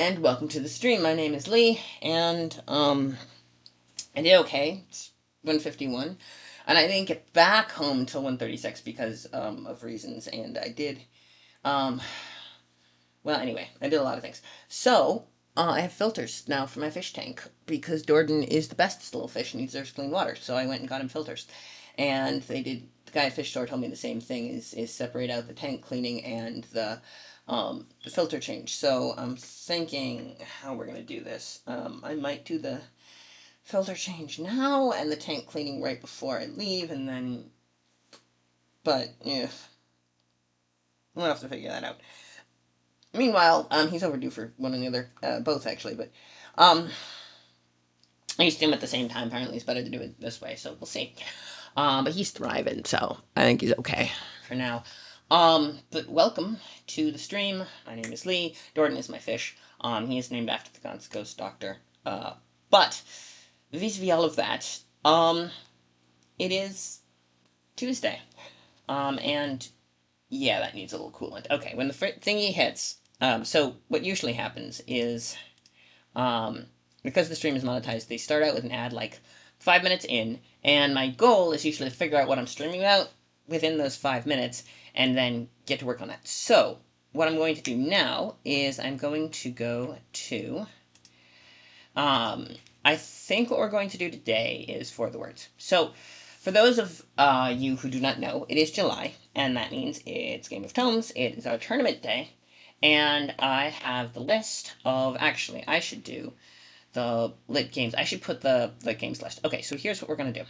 And welcome to the stream. My name is Lee, and I did okay. It's 1:51, and I didn't get back home till 1:36 because of reasons. And I did um, well, anyway, I did a lot of things. So I have filters now for my fish tank because Jordan is the bestest little fish and he deserves clean water. So I went and got him filters, and they did. The guy at fish store told me the same thing: is separate out the tank cleaning and the filter change. So I'm thinking how we're gonna do this. I might do the filter change now and the tank cleaning right before I leave, and then. But yeah, we'll have to figure that out. Meanwhile, he's overdue for one or the other, both actually. But um, I used to do them at the same time. Apparently, it's better to do it this way, so we'll see. But he's thriving, so I think he's okay for now. But welcome to the stream. My name is Lee. Jordan is my fish. He is named after the ghost doctor. But vis-a-vis all of that, it is Tuesday. And yeah, that needs a little coolant. Okay, when the thingy hits, so what usually happens is, um, because the stream is monetized, they start out with an ad like 5 minutes in, and my goal is usually to figure out what I'm streaming about within those 5 minutes, and then get to work on that. So what I'm going to do now is I'm going to go to, I think what we're going to do today is For the Words. So for those of you who do not know, it is July, and that means it's Game of Tomes. It is our tournament day, and I have the list of. Actually, I should do the lit games. I should put the lit games list. Okay, so here's what we're going to do.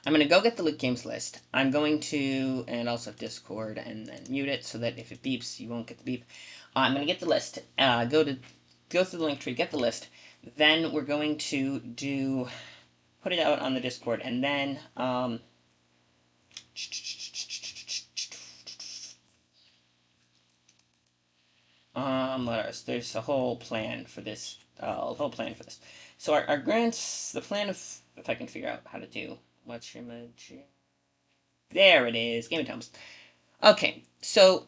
I'm going to go get the lit games list. I'm going to, and also Discord, and then mute it so that if it beeps, you won't get the beep. I'm going to get the list. Go through the link tree, get the list. Then we're going to put it out on the Discord, and then what else? There's a whole plan for this. So our grants, the plan of, if I can figure out how to do, what's your magic? There it is, Game of Tomes. Okay, so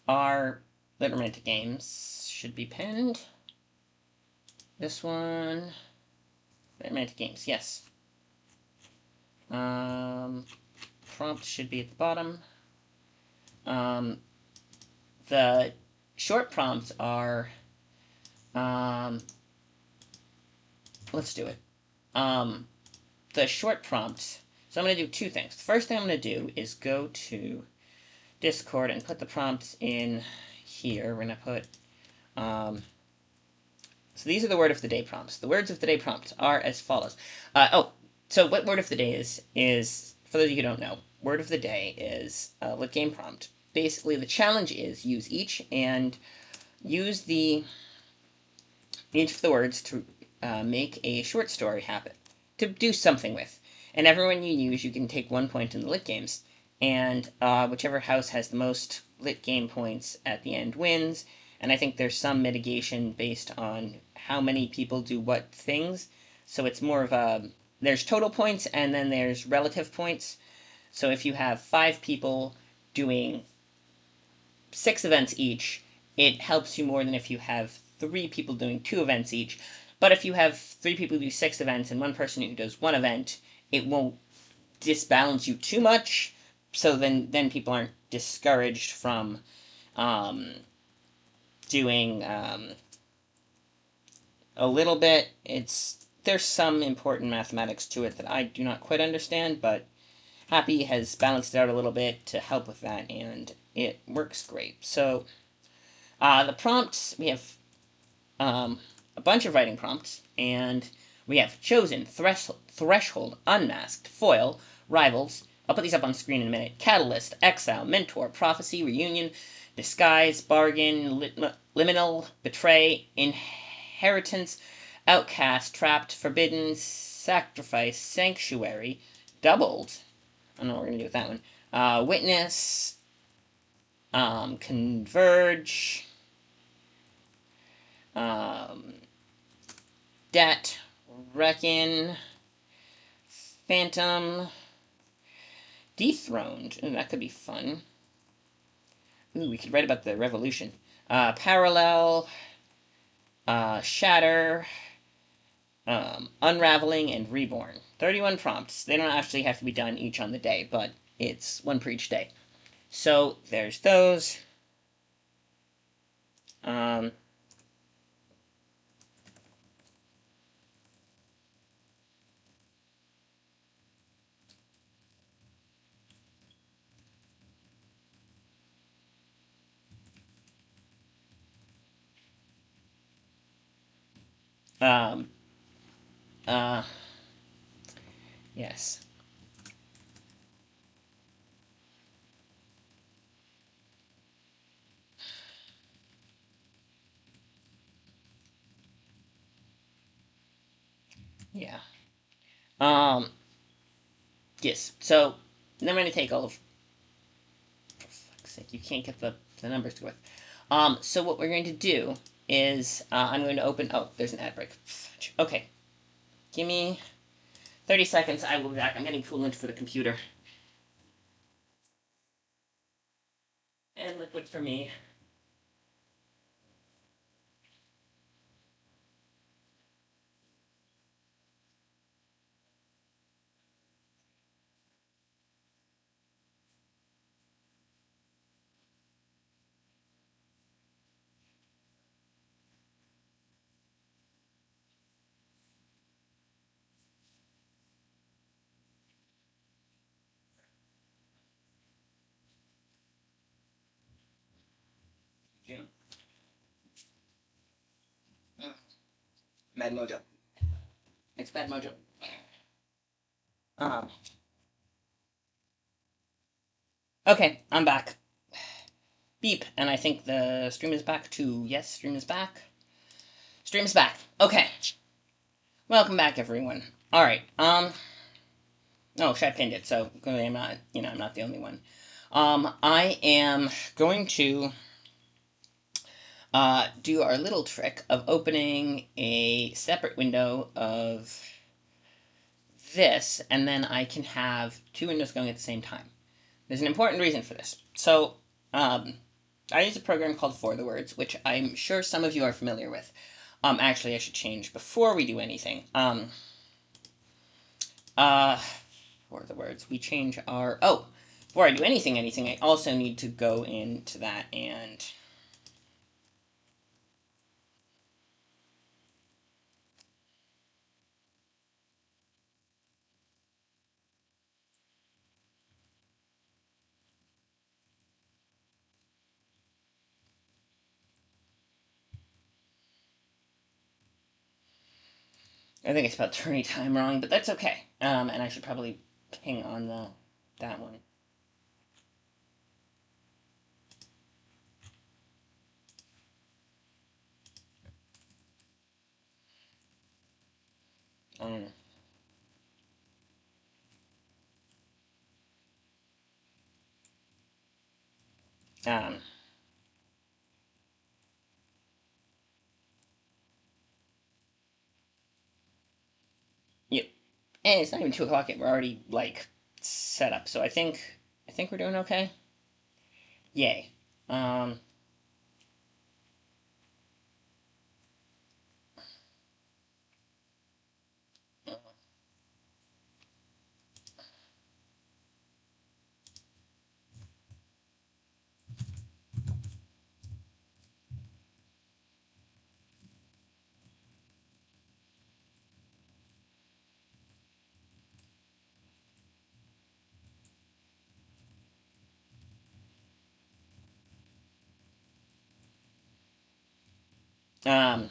our Lit Romantic Games should be pinned. This one, Lit Romantic Games, yes. Prompt should be at the bottom. The short prompts are, let's do it. The short prompts, so I'm going to do two things. The first thing I'm going to do is go to Discord and put the prompts in here. We're going to put, so these are the word of the day prompts. The words of the day prompts are as follows. So what word of the day is, for those of you who don't know, word of the day is a lit game prompt. Basically, the challenge is use each and use each of the words to make a short story happen, to do something with. And everyone you use, you can take 1 point in the lit games, and whichever house has the most lit game points at the end wins. And I think there's some mitigation based on how many people do what things. So it's more of a, there's total points and then there's relative points. So if you have 5 people doing 6 events each, it helps you more than if you have 3 people doing 2 events each. But if you have 3 people who do 6 events and 1 person who does 1 event, it won't disbalance you too much. So then people aren't discouraged from doing a little bit. There's some important mathematics to it that I do not quite understand, but Happy has balanced it out a little bit to help with that, and it works great. So the prompts, we have a bunch of writing prompts, and we have Chosen, Threshold, Unmasked, Foil, Rivals. I'll put these up on screen in a minute. Catalyst, Exile, Mentor, Prophecy, Reunion, Disguise, Bargain, Liminal, Betray, Inheritance, Outcast, Trapped, Forbidden, Sacrifice, Sanctuary, Doubled. I don't know what we're going to do with that one. Witness, Converge, Debt, Reckon, Phantom, Dethroned. Ooh, that could be fun. Ooh, we could write about the revolution. Parallel, Shatter, Unraveling, and Reborn. 31 prompts. They don't actually have to be done each on the day, but it's one for each day. So there's those. Um, um, uh, yes. Yeah. Um, yes. So I'm going to take all of. For fuck's sake, you can't get the numbers to work. So what we're going to do is I'm going to open. Oh, there's an ad break. Okay. Give me 30 seconds. I will be back. I'm getting coolant for the computer. And liquid for me. June. Mad Mojo. It's Bad Mojo. Um, okay, I'm back. Beep, and I think the stream is back too. Yes, stream is back. Stream is back. Okay. Welcome back, everyone. All right. Oh, Shat pinned it, so clearly I'm not. I'm not the only one. I am going to do our little trick of opening a separate window of this, and then I can have two windows going at the same time. There's an important reason for this. So, I use a program called For the Words, which I'm sure some of you are familiar with. Actually, I should change before we do anything. Uh, For the Words, we change our. Oh, before I do anything, I also need to go into that and. I think I spelled turny time wrong, but that's okay. And I should probably ping on that one. Um, um, yeah, and it's not even 2 o'clock yet. We're already like set up, so I think we're doing okay. Yay. Um, um,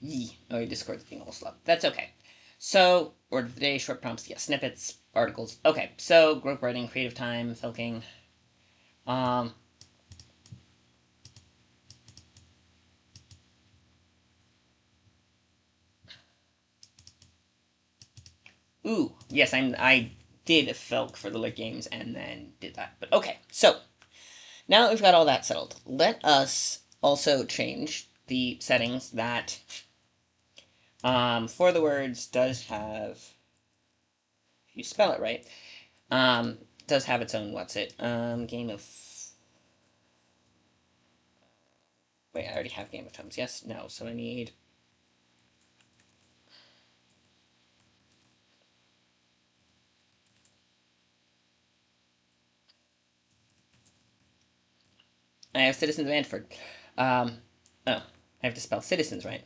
Yee. Oh, your Discord's being a little slow. That's okay. So, word of the day, short prompts, yeah, snippets, articles. Okay, so group writing, creative time, filking. Um, yes, I did filk for the lit games and then did that. But okay, so now that we've got all that settled, let us also change the settings that For the Words does have, if you spell it right, does have its own what's it game of Wait, I already have Game of Tomes. Yes, no. So I need... I have Citizens of Antford. Oh, I have to spell citizens right.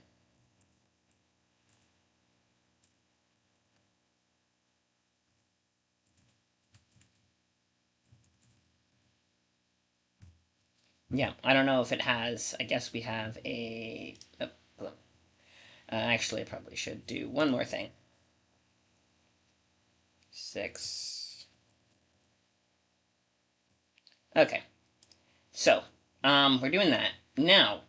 Yeah, I don't know if it has. I guess we have a. Oh, actually, I probably should do one more thing. 6. Okay, so we're doing that now.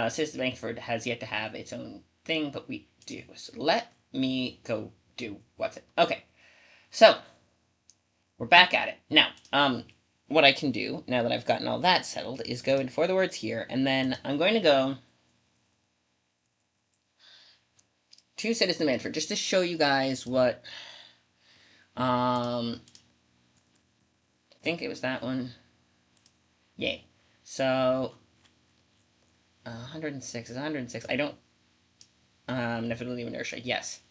Citizen Bankford has yet to have its own thing, but we do. So let me go do what's it. Okay, so we're back at it now. What I can do now that I've gotten all that settled is go in for the words here, and then I'm going to go to Citizen Manford just to show you guys what. I think it was that one. Yay. So 106 is 106. I don't. Definitely inertia. Yes.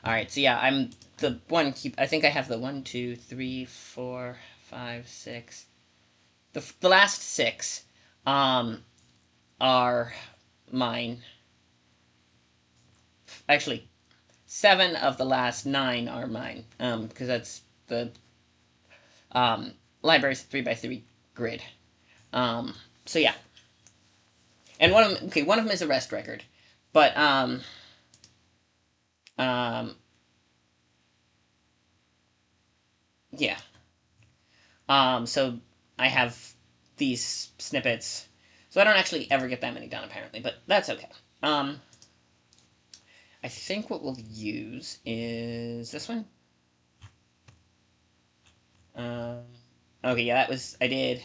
All right. So yeah, I'm the one. I think I have the 1, 2, 3, 4, 5, 6. The last 6, are mine. Actually, 7 of the last 9 are mine. Because that's the library's 3x3 grid. So yeah, and one of them. Okay, one of them is a rest record, but um, yeah. So I have these snippets. So I don't actually ever get that many done apparently, but that's okay. I think what we'll use is this one. Um, okay, yeah, that was I did.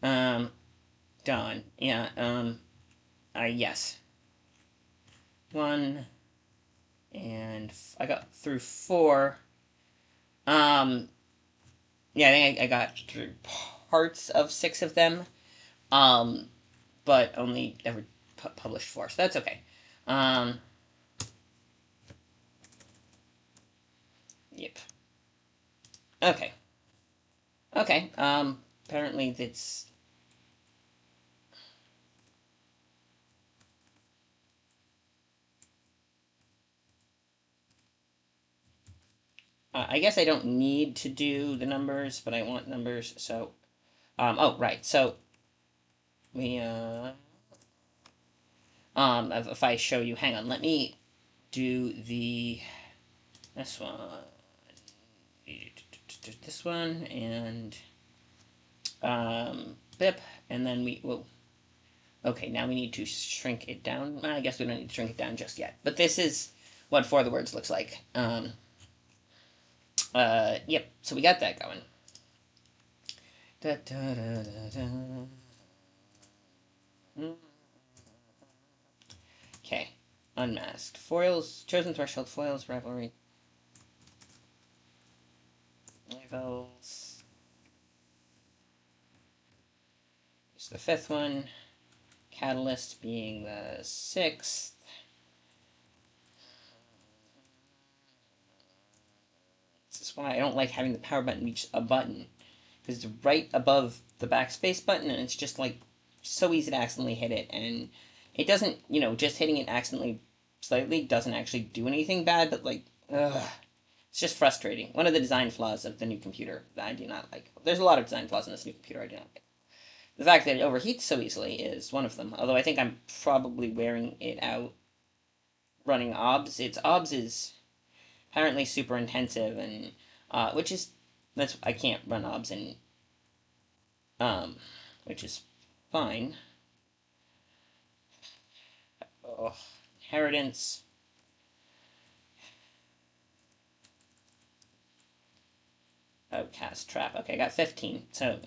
Um, done. Yeah. Yes. 1 and I got through 4. Um, yeah, I think I got through parts of 6 of them. But only ever published 4, so that's okay. Yep. Okay. Okay. Apparently it's. I guess I don't need to do the numbers, but I want numbers, so. Oh, right. So we. If I show you, hang on. Let me do this one. This one and bip, and then we will. Okay, now we need to shrink it down. I guess we don't need to shrink it down just yet. But this is what For the Words looks like. Yep, so we got that going. Da, da, da, okay, unmasked. Foils, Chosen Threshold, Foils, Rivalry. Rivals. It's the 5th one. Catalyst being the 6th. This is why I don't like having the power button reach a button. Because it's right above the backspace button, and it's just like so easy to accidentally hit it. And it doesn't, just hitting it accidentally slightly doesn't actually do anything bad, but like, ugh. It's just frustrating. One of the design flaws of the new computer that I do not like. There's a lot of design flaws in this new computer I do not like. The fact that it overheats so easily is one of them. Although I think I'm probably wearing it out running OBS. OBS is apparently super intensive, and which is I can't run OBS in which is fine. Oh, inheritance. Oh, cast trap. Okay, I got 15. So.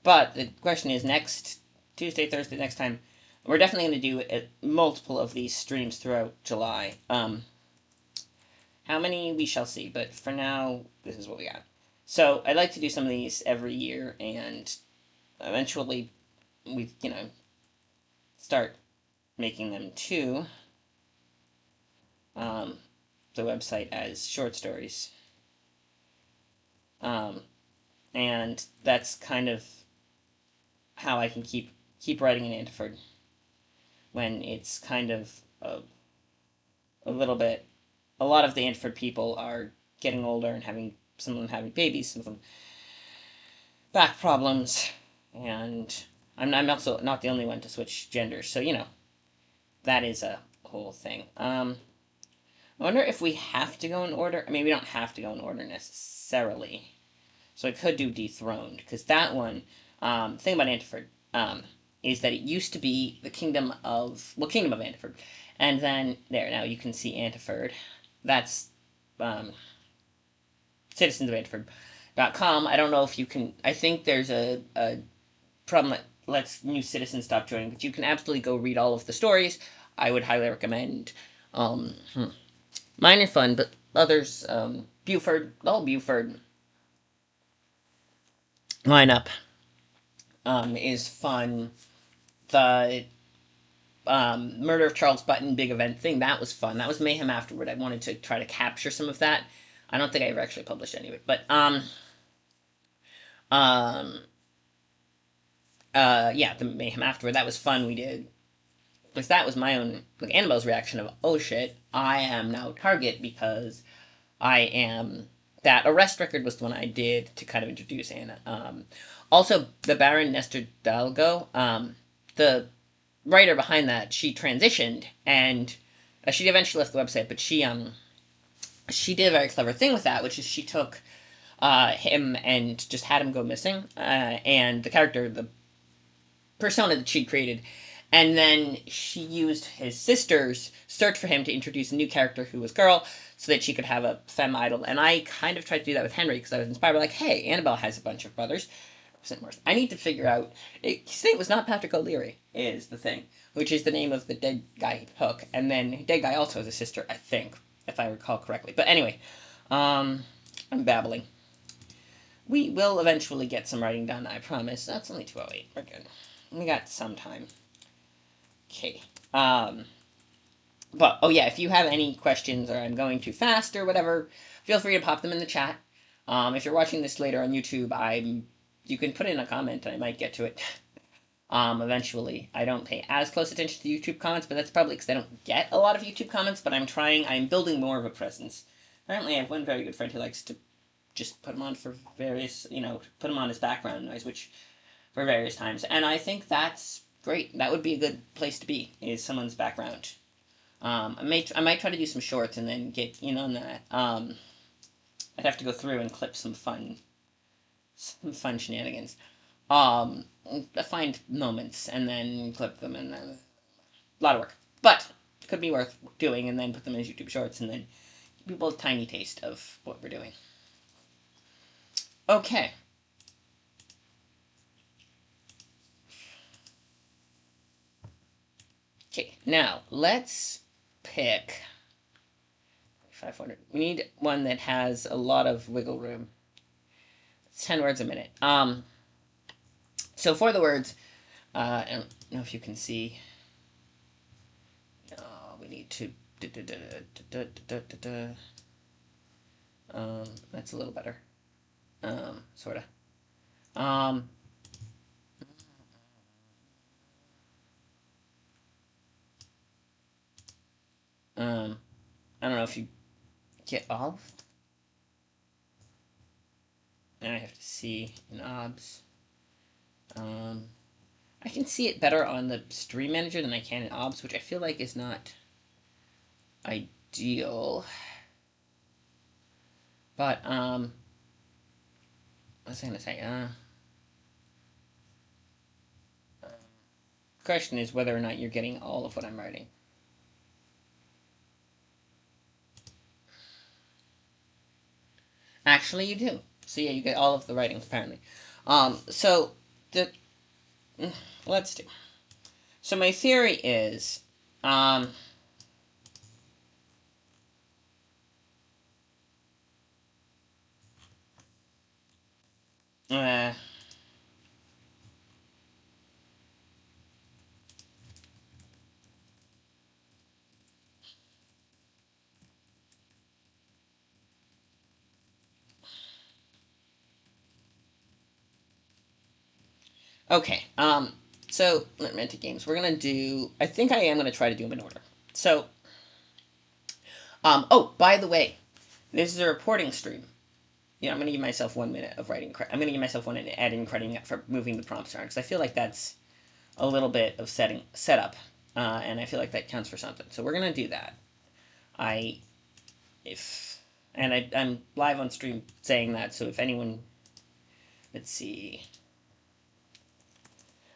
But the question is next Tuesday, Thursday, next time, we're definitely going to do multiple of these streams throughout July. How many we shall see, but for now, this is what we got. So I'd like to do some of these every year, and eventually we, start making them to um, the website as short stories. Um, and that's kind of how I can keep writing in Antiford when it's kind of a little bit. A lot of the Antiford people are getting older and having some of them having babies, some of them back problems, and I'm also not the only one to switch genders, so that is a whole thing. I wonder if we have to go in order. I mean, we don't have to go in order necessarily, so I could do Dethroned because that one. The thing about Antiford is that it used to be the Kingdom of Antiford, and then there now you can see Antiford. That's Citizens of Antiford.com. I don't know if you can. I think there's a problem that lets new citizens stop joining, but you can absolutely go read all of the stories. I would highly recommend. Mine are fun, but others, Buford, the whole Buford lineup is fun. The Murder of Charles Button big event thing, that was fun. That was Mayhem Afterward. I wanted to try to capture some of that. I don't think I ever actually published any of it, but um, yeah, the Mayhem Afterward, that was fun. We did because that was my own Annabelle's reaction of, oh shit, I am now target because I am that arrest record was the one I did to kind of introduce Anna. Also, the Baron Nestor Dalgo, the writer behind that, she transitioned and she eventually left the website, but she did a very clever thing with that, which is she took him and just had him go missing, and the character, the persona that she created, and then she used his sister's search for him to introduce a new character who was girl, so that she could have a femme idol. And I kind of tried to do that with Henry because I was inspired by like, hey, Annabelle has a bunch of brothers. I need to figure out. His name was not Patrick O'Leary, is the thing, which is the name of the dead guy he took, and then dead guy also has a sister, I think, if I recall correctly. But anyway, I'm babbling. We will eventually get some writing done, I promise. That's only 2:08. We're good. We got some time. Okay. But, oh yeah, if you have any questions or I'm going too fast or whatever, feel free to pop them in the chat. If you're watching this later on YouTube, you can put in a comment and I might get to it eventually. I don't pay as close attention to YouTube comments, but that's probably because I don't get a lot of YouTube comments, but I'm building more of a presence. Apparently I have one very good friend who likes to just put them on for various, put them on as background noise, which for various times. And I think that's great. That would be a good place to be, is someone's background. I might try to do some shorts and then get in on that. I'd have to go through and clip some fun shenanigans. Find moments and then clip them, and then a lot of work, but it could be worth doing, and then put them in YouTube shorts, and then give people a tiny taste of what we're doing. Okay. Okay, now let's pick 500. We need one that has a lot of wiggle room. It's 10 words a minute. So for the words, I don't know if you can see. We need to. That's a little better. Sorta. I don't know if you get all. And I have to see in OBS. I can see it better on the Stream Manager than I can in OBS, which I feel like is not ideal. But, what was I going to say? The question is whether or not you're getting all of what I'm writing. Actually, you do. So yeah, you get all of the writing, apparently. So, let's do. So my theory is, Uh, okay. So romantic games. We're gonna do. I think I am gonna try to do them in order. So, oh, by the way, this is a reporting stream. You know, I'm gonna give myself 1 minute of writing credit. I'm gonna give myself 1 minute adding credit for moving the prompts around because I feel like that's a little bit of setup, and I feel like that counts for something. So we're gonna do that. I if and I'm live on stream saying that. So if anyone, let's see,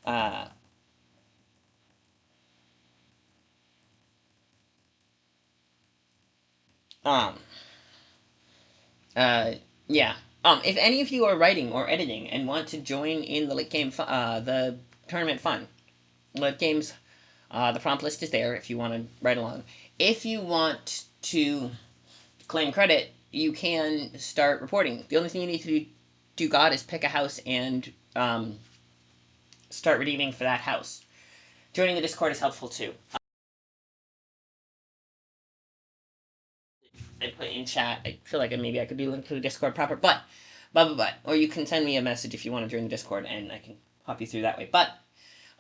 uh, um, uh, yeah, if any of you are writing or editing and want to join in the late game, the tournament fun, late games, the prompt list is there if you want to write along. If you want to claim credit, you can start reporting. The only thing you need to do God is pick a house and start redeeming for that house. Joining the Discord is helpful too. I put in chat. I feel like maybe I could do link to the Discord proper, but, or you can send me a message if you want to join the Discord, and I can pop you through that way. But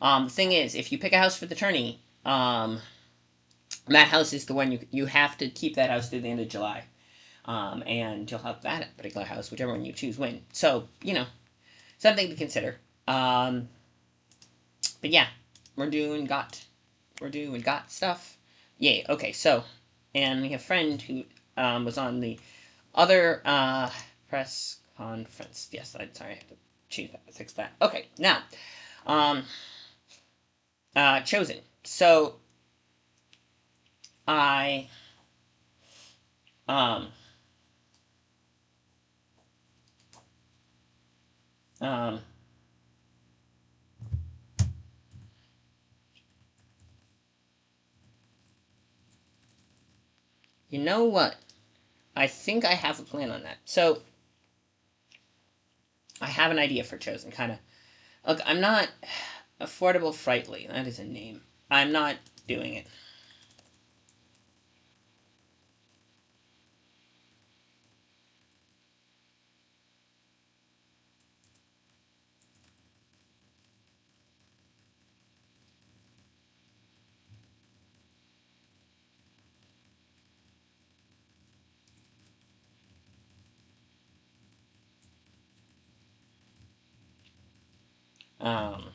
the thing is, if you pick a house for the tourney, that house is the one you have to keep that house through the end of July, and you'll have that particular house, whichever one you choose, win. So something to consider. But yeah, we're doing got stuff. Yay. Okay. So, and we have a friend who was on the other press conference. Yes, I'm sorry. I have to change that. Fix that. Okay. Now, um, chosen. So I um um you know what? I think I have a plan on that. So I have an idea for chosen. Kind of. Look, I'm not affordable frightly. That is a name. I'm not doing it. Um,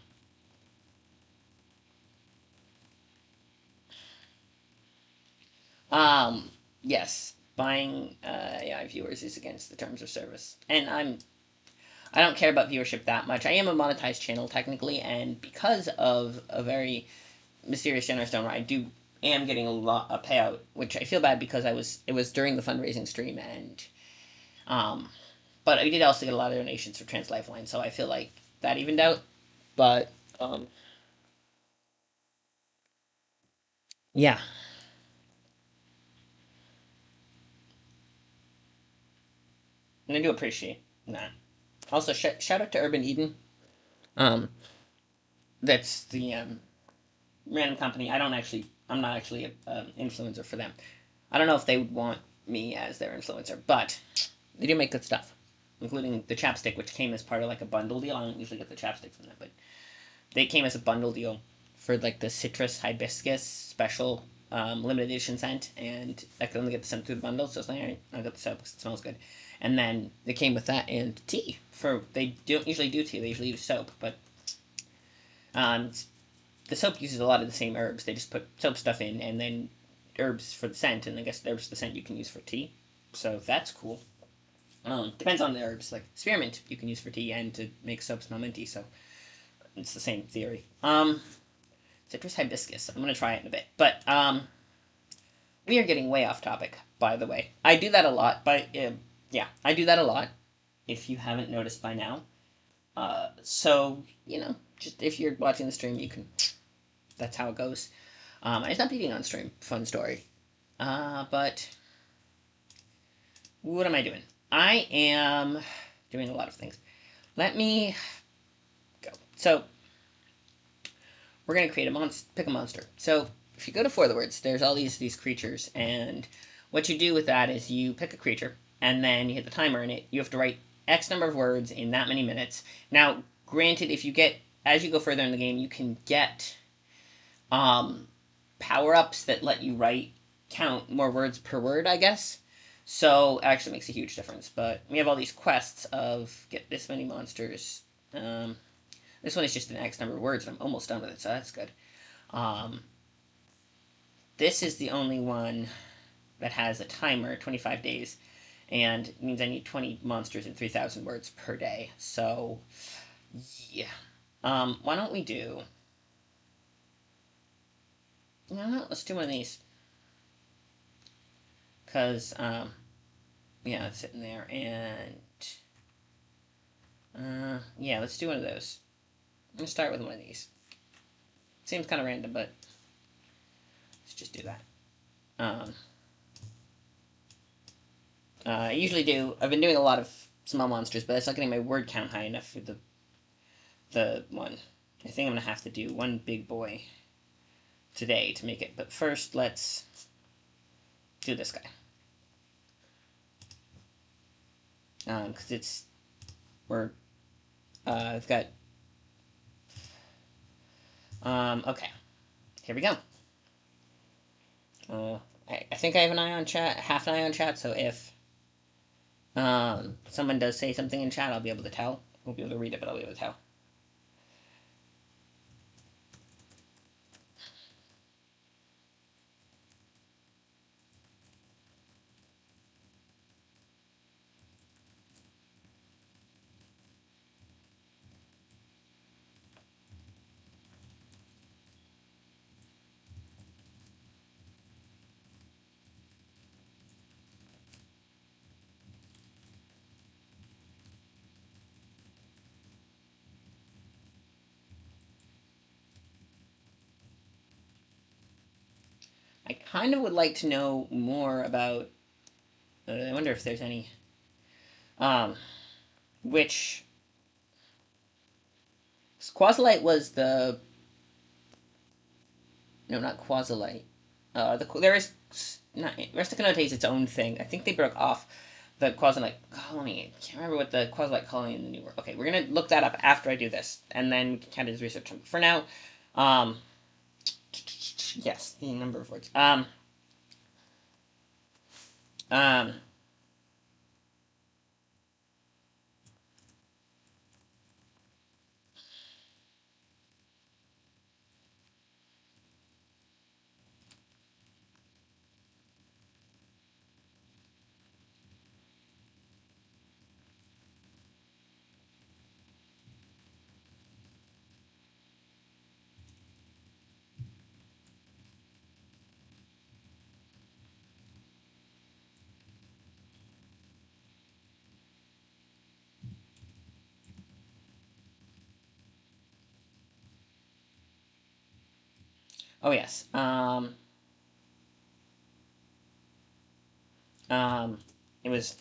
Um, yes, buying AI viewers is against the terms of service, and I don't care about viewership that much. I am a monetized channel technically, and because of a very mysterious generous donor, I do am getting a payout, which I feel bad because it was during the fundraising stream, and um, but I did also get a lot of donations for Trans Lifeline, so I feel like that evened out. But yeah, and I do appreciate that. Also, shout out to Urban Eden. Um, that's the random company. I'm not actually an influencer for them. I don't know if they would want me as their influencer, but they do make good stuff, including the chapstick, which came as part of like a bundle deal. I don't usually get the chapstick from them, but they came as a bundle deal for like the citrus hibiscus special limited edition scent, and I could only get the scent through the bundle, so it's like, all right, I got the soap because it smells good. And then they came with that and tea. They don't usually do tea; they usually use soap, but um, the soap uses a lot of the same herbs. They just put soap stuff in and then herbs for the scent, and I guess the herbs for the scent you can use for tea. So that's cool. Depends on the herbs. Like spearmint, you can use for tea and to make soap smell minty. So it's the same theory. Citrus hibiscus. I'm gonna try it in a bit, but we are getting way off topic. By the way, I do that a lot. But yeah, I do that a lot. If you haven't noticed by now, so just if you're watching the stream, you can. That's how it goes. I stopped eating on stream. Fun story. But what am I doing? I am doing a lot of things. Let me go. So we're gonna create a monster. Pick a monster. So if you go to For the Words, there's all these creatures, and what you do with that is you pick a creature, and then you hit the timer in it. You have to write X number of words in that many minutes. Now, granted, if you get as you go further in the game, you can get um, power ups that let you write count more words per word, I guess. So it actually makes a huge difference. But we have all these quests of get this many monsters. Um, this one is just an X number of words, and I'm almost done with it, so that's good. Um, this is the only one that has a timer, 25 days, and it means I need 20 monsters and 3,000 words per day. So, yeah. Why don't we do. No, let's do one of these. Because, yeah, it's sitting there, and. Yeah, let's do one of those. Let's start with one of these. Seems kind of random, but let's just do that. Um, I usually do. I've been doing a lot of small monsters, but it's not getting my word count high enough for the one. I think I'm gonna have to do one big boy today to make it. But first, let's do this guy. Because it's we're I've got okay. Here we go. I think I have an eye on chat, half an eye on chat. So if someone does say something in chat, I'll be able to tell. I won't be able to read it, but I'll be able to tell. I kind of would like to know more about. I wonder if there's any. Um, which Quasilite was the no, not Quasilite. There is not Resticanote is its own thing. I think they broke off the Quasilite colony. I can't remember what the Quasilite colony in the New World. Okay, we're gonna look that up after I do this, and then we can kind of research them. For now, um, yes, the number of words. Um, oh yes. Um, it was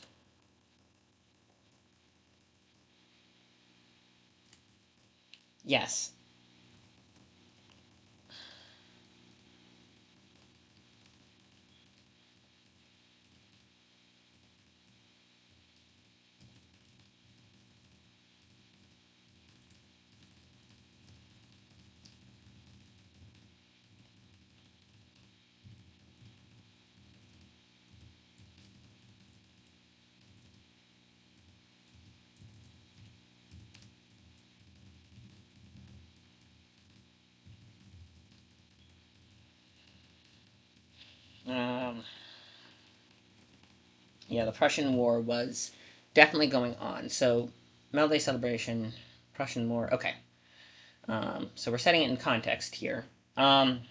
yes. Um, yeah, the Prussian War was definitely going on. So, Medal Day celebration, Prussian War. Okay. So we're setting it in context here. Um,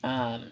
Um,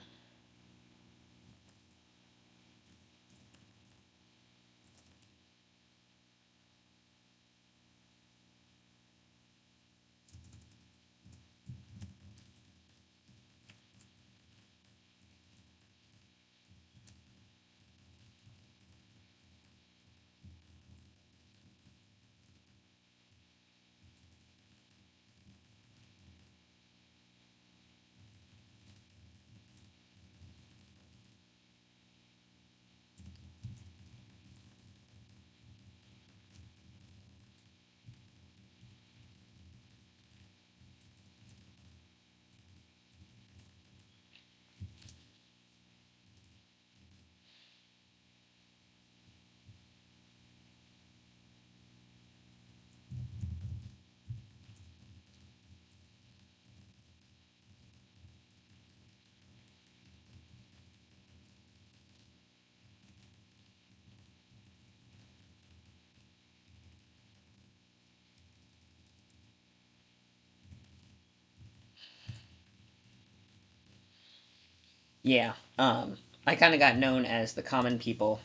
yeah. I kind of got known as the common people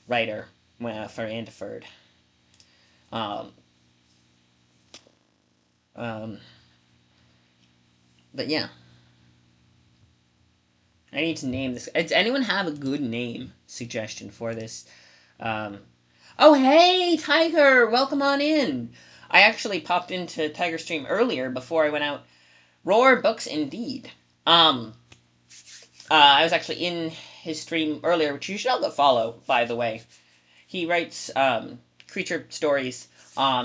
writer for Andiford. Um, um, but yeah, I need to name this. Does anyone have a good name suggestion for this? Um, oh, hey, Tiger! Welcome on in. I actually popped into Tiger Stream earlier before I went out. Roar Books, indeed. Um, I was actually in his stream earlier, which you should all go follow, by the way. He writes creature stories.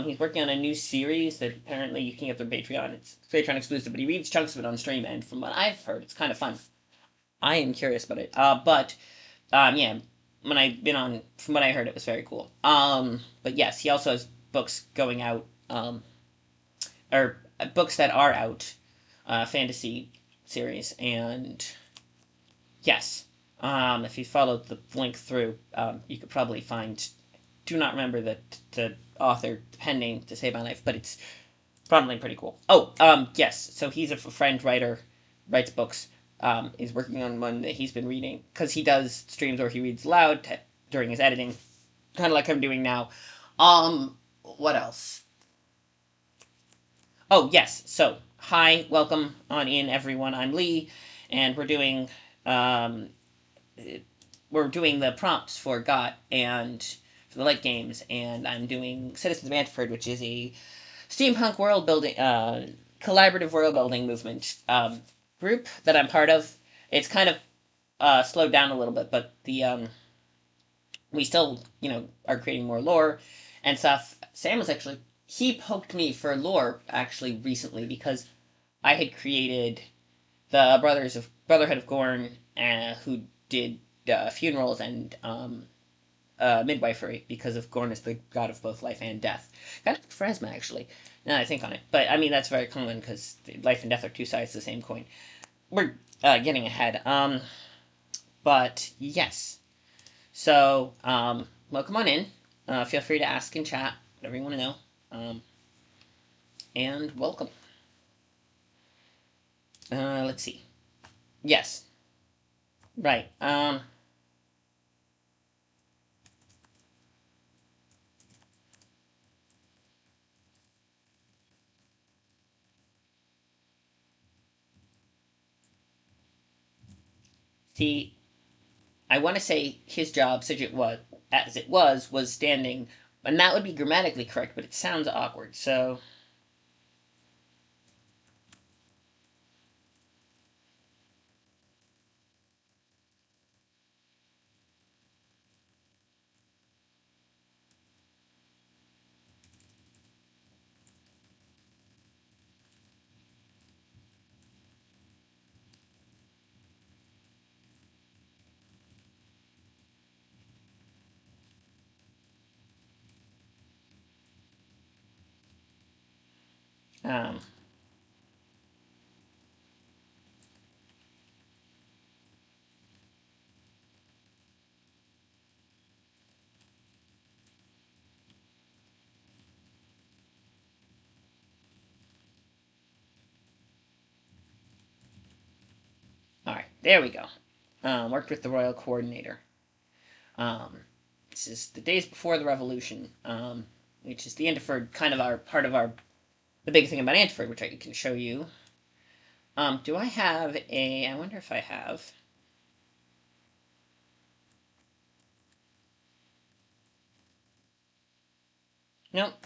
He's working on a new series that apparently you can get through Patreon. It's Patreon exclusive, but he reads chunks of it on stream, and from what I've heard, it's kind of fun. I am curious about it. Yeah, when I've been on, from what I heard, it was very cool. But yes, he also has books going out, or books that are out, fantasy series, and yes, if you followed the link through, you could probably find. Do not remember the author pen name to save my life, but it's probably pretty cool. Oh, yes. So he's a friend writer, writes books. Is working on one that he's been reading because he does streams where he reads loud during his editing, kind of like I'm doing now. What else? Oh yes. So hi, welcome on in everyone. I'm Lee, and um, we're doing the prompts for GOT and for the light games, and I'm doing Citizens of Antford, which is a steampunk world building, collaborative world building movement group that I'm part of. It's kind of slowed down a little bit, but the we still are creating more lore and stuff. Sam was actually he poked me for lore actually recently because I had created the Brotherhood of Gorn, who did funerals and midwifery because of Gorn is the god of both life and death. Kind of Phrasma actually. Now that I think on it, but I mean that's very common because life and death are two sides of the same coin. We're getting ahead. But yes. So welcome on in. Feel free to ask in chat whatever you want to know. And welcome. Let's see. Yes. Right. See, I want to say his job, such it was as it was standing, and that would be grammatically correct, but it sounds awkward. So, um, all right. There we go. Worked with the royal coordinator. This is the days before the revolution, which is the Antiford, kind of our part of our the big thing about Antiford, which I can show you. Do I have a? I wonder if I have. Nope.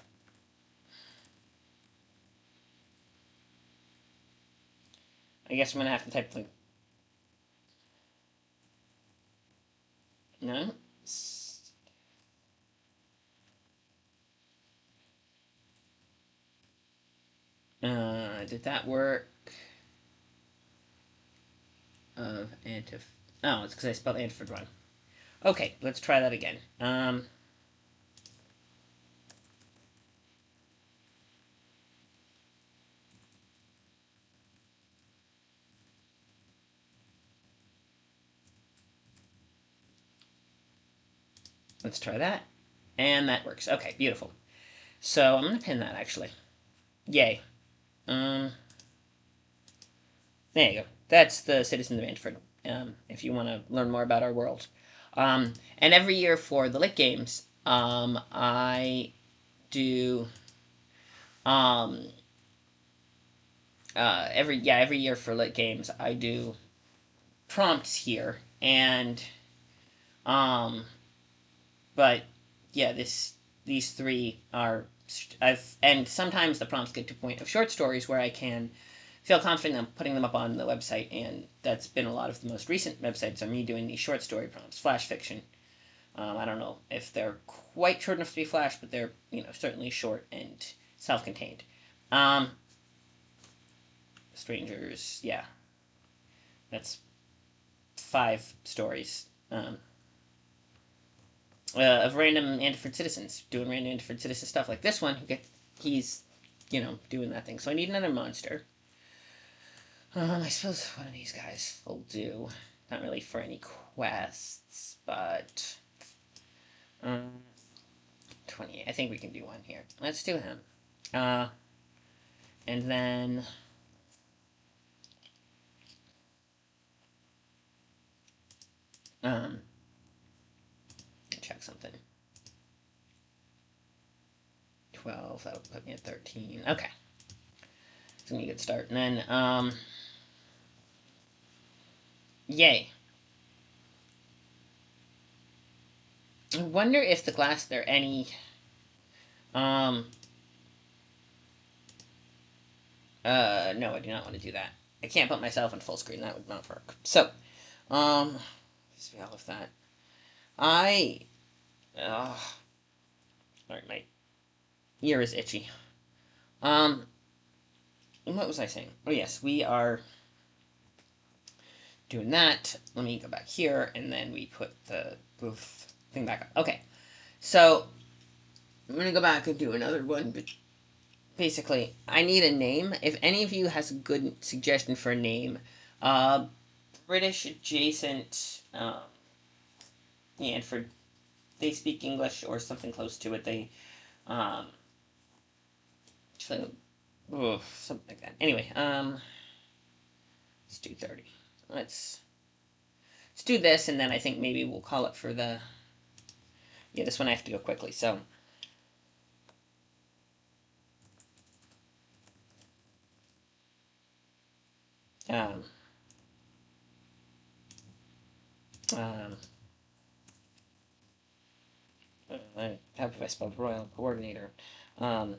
I guess I'm gonna have to type like no. Did that work? Antif. Oh, it's because I spelled Antiford wrong. Okay, let's try that again. Let's try that, and that works. Okay, beautiful. So I'm gonna pin that actually. Yay. Um, there you go. That's the Citizens of Antiford. If you want to learn more about our world. And every year for the Lit Games, I do every year for Lit Games I do prompts here, and um, but yeah, these three are and sometimes the prompts get to point of short stories where I can feel confident in putting them up on the website, and that's been a lot of the most recent websites are me doing these short story prompts, flash fiction. I don't know if they're quite short enough to be flash, but they're certainly short and self-contained. Um, Strangers, yeah, that's 5 stories of random Antiford citizens doing random Antiford citizen stuff. Like this one, he's doing that thing. So I need another monster. I suppose one of these guys will do. Not really for any quests, but 28. I think we can do one here. Let's do him. And then check something. 12. That'll put me at 13. Okay, it's gonna be a good start. And then yay. I wonder if the glass there any no, I do not want to do that. I can't put myself in full screen. That would not work. So, just all of that. I, all right, my ear is itchy. What was I saying? Oh yes, we are doing that. Let me go back here, and then we put the booth thing back up. Okay, so I'm gonna go back and do another one, but basically, I need a name. If any of you has a good suggestion for a name, uh, British adjacent, and for they speak English or something close to it, they, so, something like that. Anyway, let's do 30. Let's let's do this, and then I think maybe we'll call it for the. Yeah, this one I have to go quickly. So. Um, um, how have I spelled royal coordinator? Um,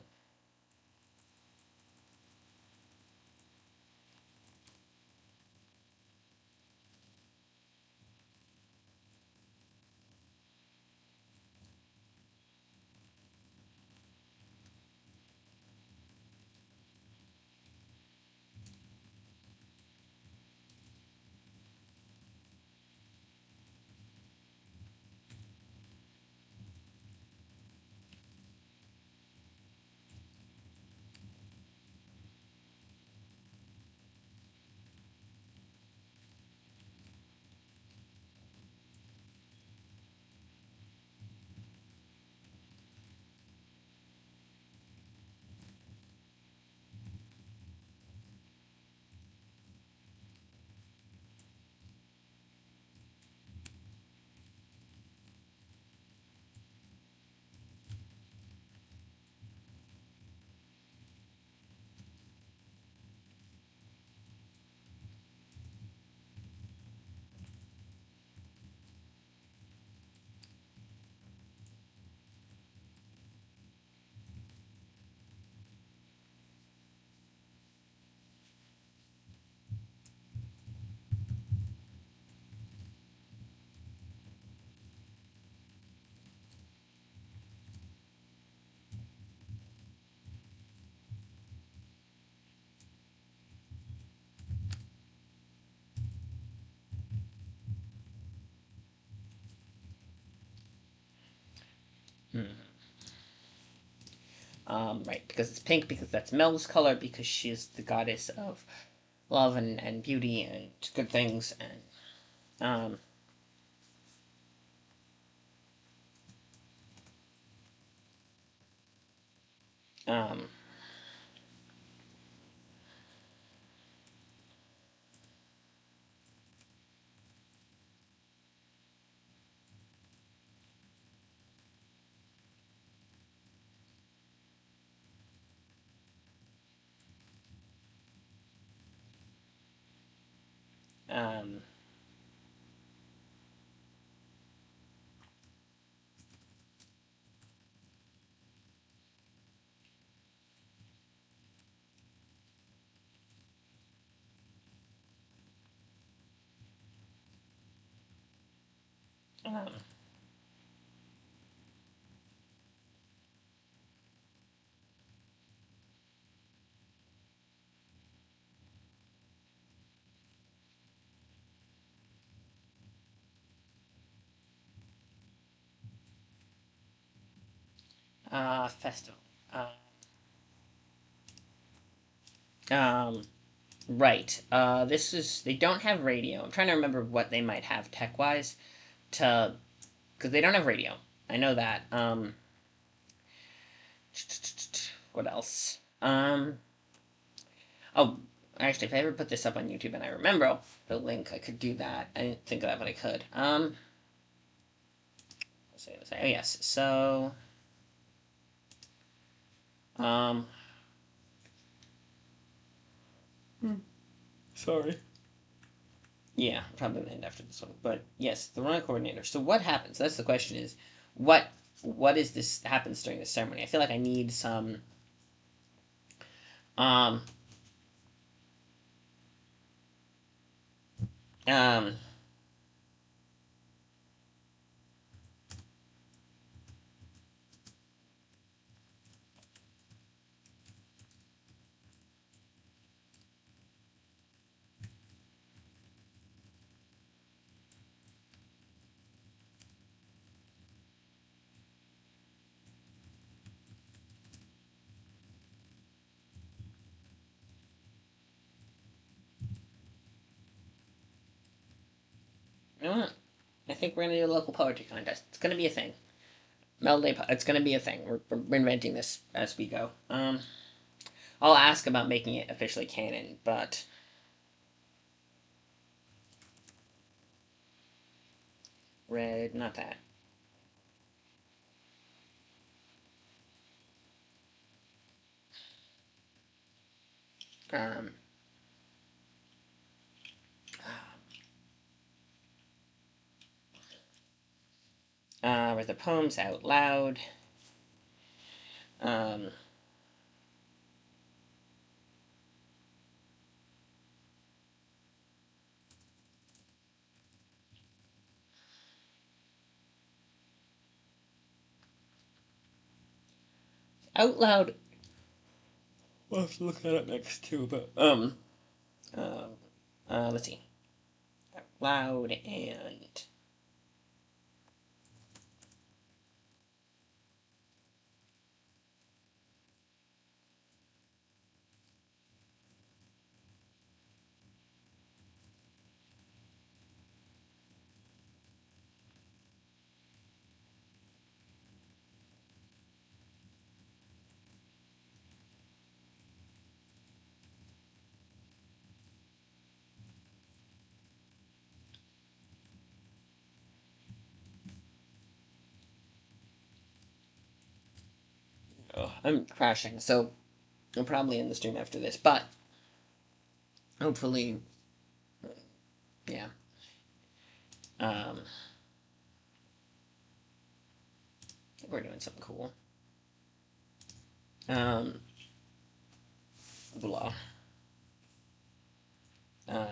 Right, because it's pink, because that's Mel's color, because she's the goddess of love and beauty and good things, and um, um, um, festival. Um, right. This is, they don't have radio. I'm trying to remember what they might have tech wise to, because they don't have radio. I know that. What else? Oh, actually, if I ever put this up on YouTube and I remember the link, I could do that. I didn't think of that, but I could. Let's say, oh yes. So, um, sorry. Yeah, probably the end after this one. But yes, the run coordinator. So what happens? That's the question. Is what what is this happens during the ceremony? I feel like I need some um um you know what? I think we're gonna do a local poetry contest. It's gonna be a thing. Mel Day. It's gonna be a thing. We're inventing this as we go. I'll ask about making it officially canon, but red, not that. Um, with the poems out loud. Um, out loud. We'll have to look that up next too. But uh, let's see. Out loud and oh, I'm crashing. So I'll probably end the stream after this. But hopefully, yeah. Um, we're doing something cool. Um, blah. Um,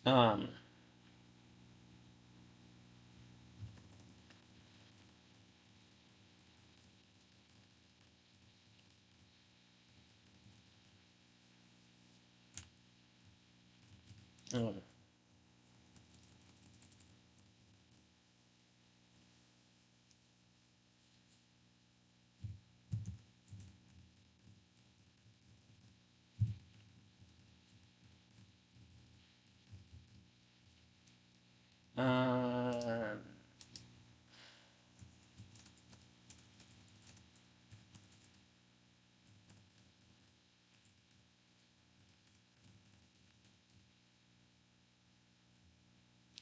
Um, um,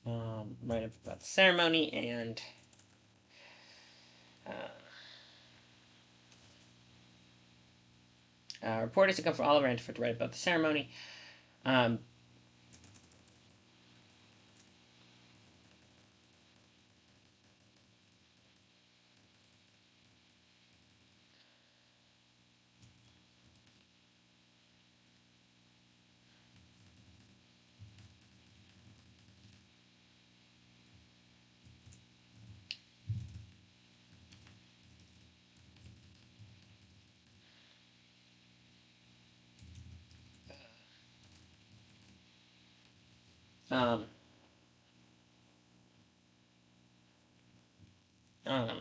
um, write about the ceremony and reporters to come from all over Antwerp to write about the ceremony. Um, um, um,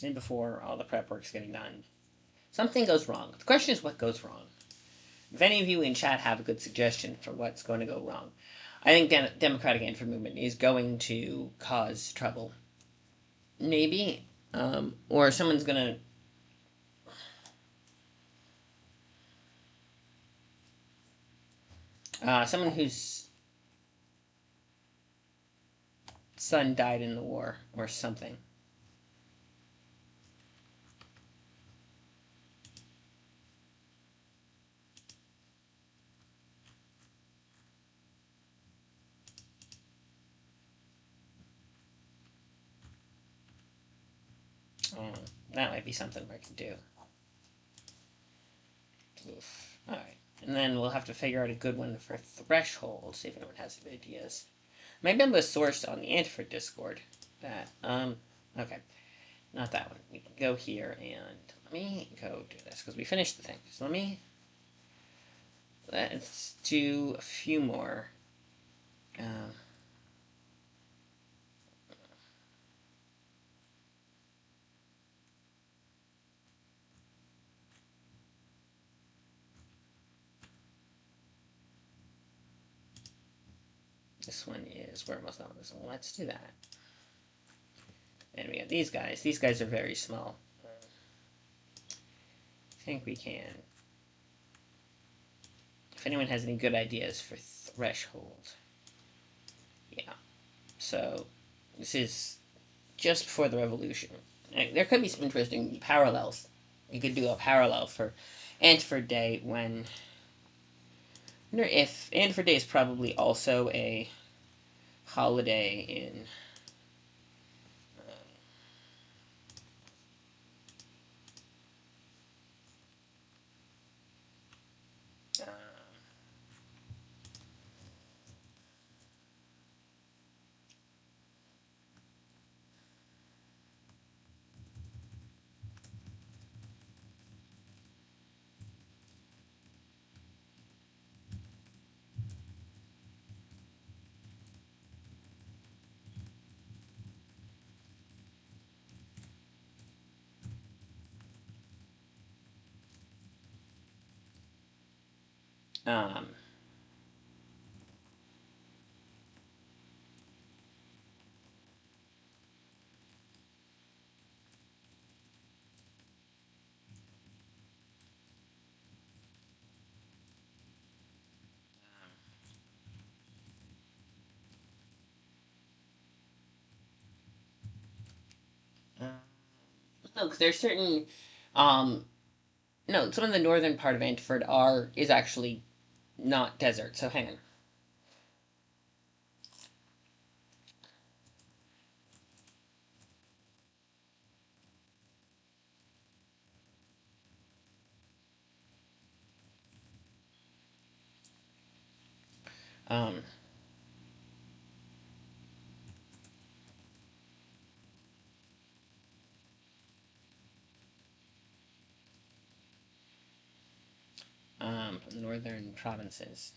and before all the prep work's getting done, something goes wrong. The question is, what goes wrong? If any of you in chat have a good suggestion for what's going to go wrong, I think Democratic Antwerp movement is going to cause trouble. Maybe. Or someone's going to. Someone whose son died in the war or something. That might be something we can do. Oof. Alright. And then we'll have to figure out a good one for threshold, see if anyone has any ideas. Maybe I'm a source on the Antwerp Discord. That, okay. Not that one. We can go here and let me go do this because we finished the thing. So let's do a few more. This one is, we're almost done with this one. Let's do that. And we have these guys. These guys are very small. I think we can. If anyone has any good ideas for threshold. Yeah. So, this is just before the revolution. There could be some interesting parallels. You could do a parallel for Antwerp Day when. I wonder if Antwerp Day is probably also a holiday in. Um, because there's certain, um, no, some of the northern part of Antwerp is actually not desert. So hang on. From the northern provinces.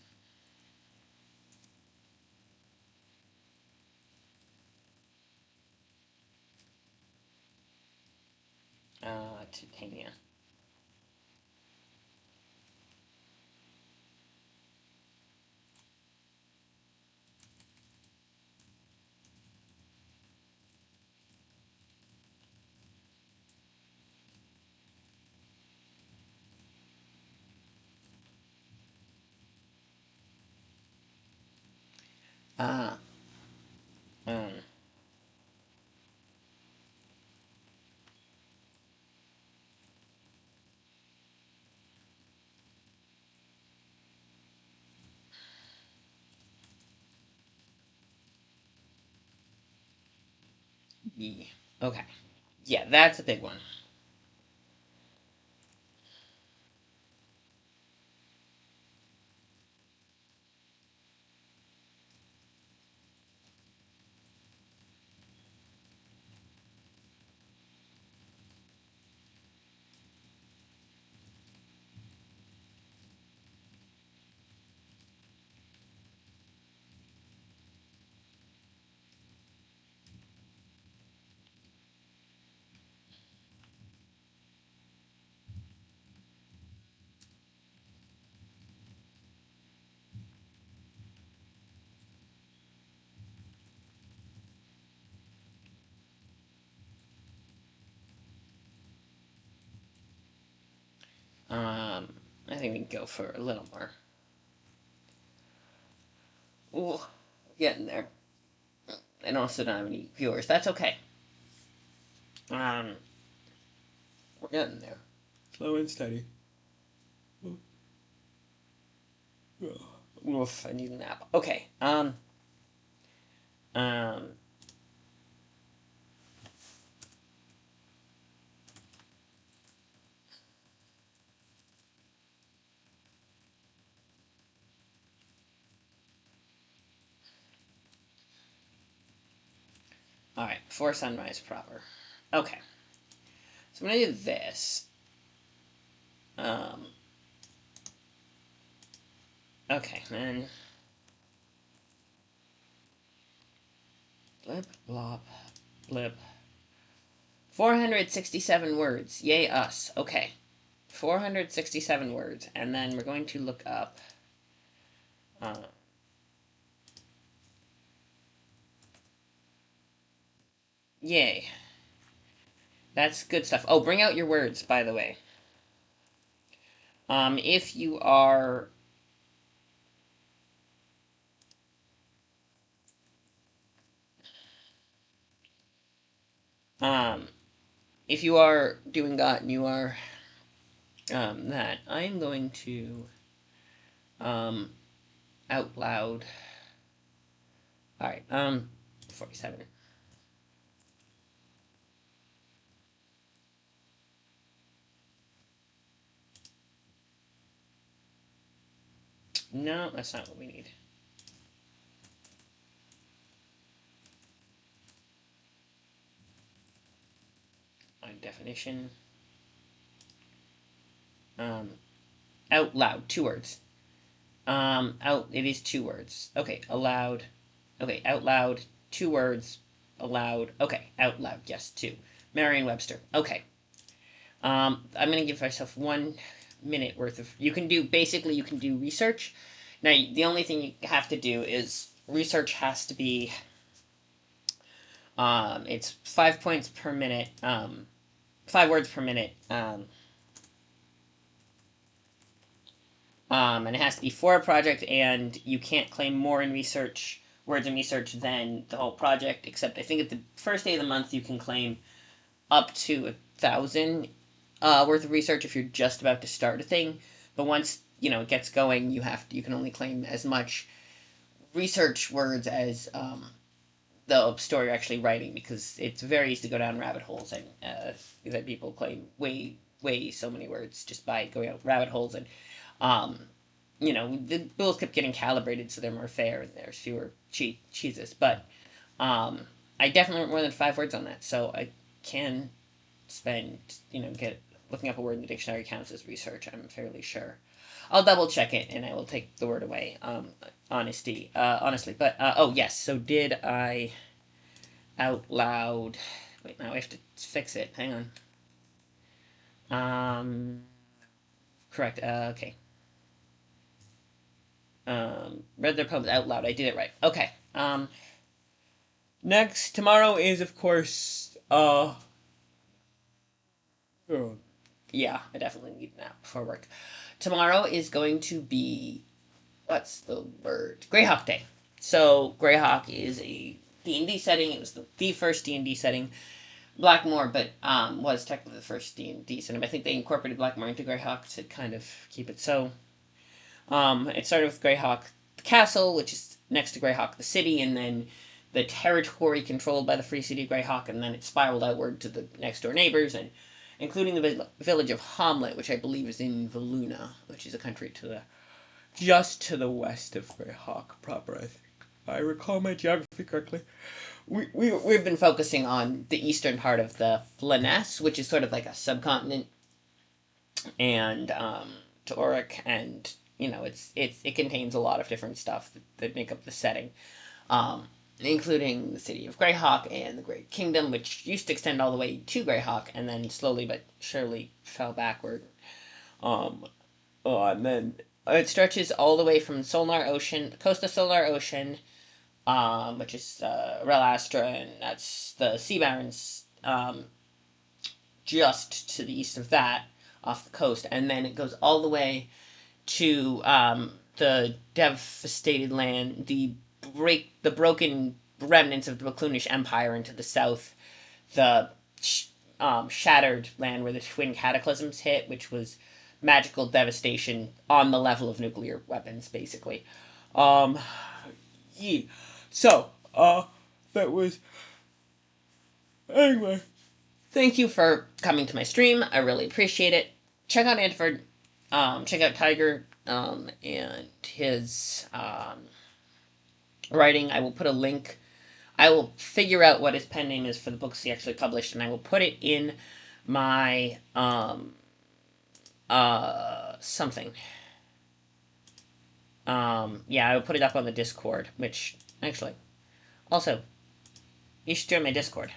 Titania. Ah, um, yeah. Okay. Yeah, that's a big one. Um, I think we can go for a little more. Ooh, getting there. And also don't have any viewers. That's okay. Um, we're getting there. Slow and steady. Oof, I need a nap. Okay. Um. All right. Before sunrise proper. Okay. So I'm gonna do this. Um. Okay. Then blip blop blip. 467 words. Yay us. Okay. 467 words, and then we're going to look up. Uh, Yay. That's good stuff. Oh, bring out your words, by the way. If you are um, if you are doing that and you are that, I'm going to um, out loud. All right. 47. No, that's not what we need. Definition. Um, Out loud. 2 words. Out. It is 2 words. Okay. Aloud. Okay. Out loud. 2 words. Aloud. Okay. Out loud. Yes. Two. Merriam-Webster. Okay. I'm gonna give myself 1 minute worth of. You can do basically. You can do research. Now the only thing you have to do is research has to be. It's 5 points per minute. 5 words per minute. And it has to be for a project, and you can't claim more in research words in research than the whole project. Except I think at the first day of the month you can claim up to 1,000 worth of research if you're just about to start a thing. But once it gets going, you can only claim as much research words as the story you're actually writing, because it's very easy to go down rabbit holes, and that people claim way so many words just by going out rabbit holes, and um, the rules kept getting calibrated so they're more fair and there's fewer cheeses. But I definitely wrote more than 5 words on that, so I can spend get looking up a word in the dictionary counts as research. I'm fairly sure. I'll double check it and I will take the word away. Honestly, but oh yes. So did I out loud? Wait, now I have to fix it. Hang on. Correct. Okay. Read their poems out loud. I did it right. Okay. Next, tomorrow is of course. Yeah, I definitely need a nap before work. Tomorrow is going to be, what's the word? Greyhawk Day. So Greyhawk is a D&D setting. It was the first D&D setting. Blackmoor, but was technically the first D&D setting. I think they incorporated Blackmoor into Greyhawk to kind of keep it so. It started with Greyhawk the castle, which is next to Greyhawk the city, and then the territory controlled by the Free City of Greyhawk, and then it spiraled outward to the next door neighbors, and including the village of Hamlet, which I believe is in Valuna, which is a country just to the west of Greyhawk proper, I think. I recall my geography correctly. We've been focusing on the eastern part of the Flanaess, which is sort of like a subcontinent, and to Auric, and it contains a lot of different stuff that make up the setting, including the city of Greyhawk and the Great Kingdom, which used to extend all the way to Greyhawk, and then slowly but surely fell backward. And then it stretches all the way from Solnar Ocean, the coast of Solnar Ocean, which is Relastra, and that's the Sea Barrens, just to the east of that, off the coast, and then it goes all the way to the devastated land, the broken remnants of the Baklunish Empire into the south, the shattered land where the twin cataclysms hit, which was magical devastation on the level of nuclear weapons, basically. Yeah. So, that was. Anyway. Thank you for coming to my stream. I really appreciate it. Check out Andford. Check out Tiger, and his, writing. I will put a link. I will figure out what his pen name is for the books he actually published, and I will put it in my, something. Yeah, I will put it up on the Discord, which, actually, also, you should join my Discord.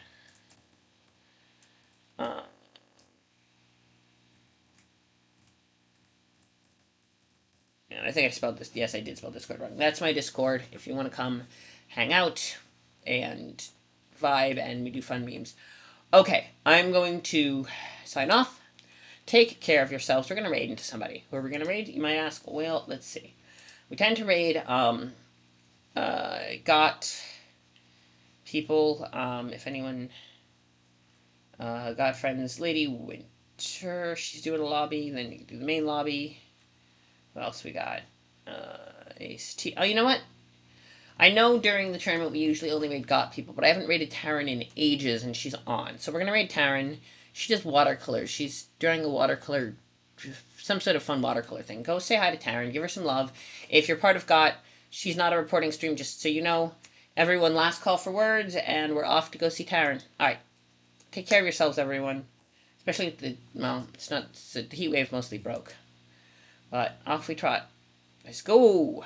I think I spelled this. Yes, I did spell Discord wrong. That's my Discord. If you want to come hang out and vibe, and we do fun memes. Okay, I'm going to sign off. Take care of yourselves. We're going to raid into somebody. Who are we going to raid? You might ask. Well, let's see. We tend to raid got people. If anyone got friends, Lady Winter. She's doing a lobby. Then you can do the main lobby. What else we got? Ace T. Oh, you know what? I know during the tournament we usually only raid got people, but I haven't raided Taryn in ages, and she's on. So we're going to raid Taryn. She does watercolors. She's doing a watercolor, some sort of fun watercolor thing. Go say hi to Taryn. Give her some love. If you're part of GOT, she's not a reporting stream, just so you know. Everyone, last call for words, and we're off to go see Taryn. Alright. Take care of yourselves, everyone. Especially the heat wave mostly broke. But off we trot. Let's go!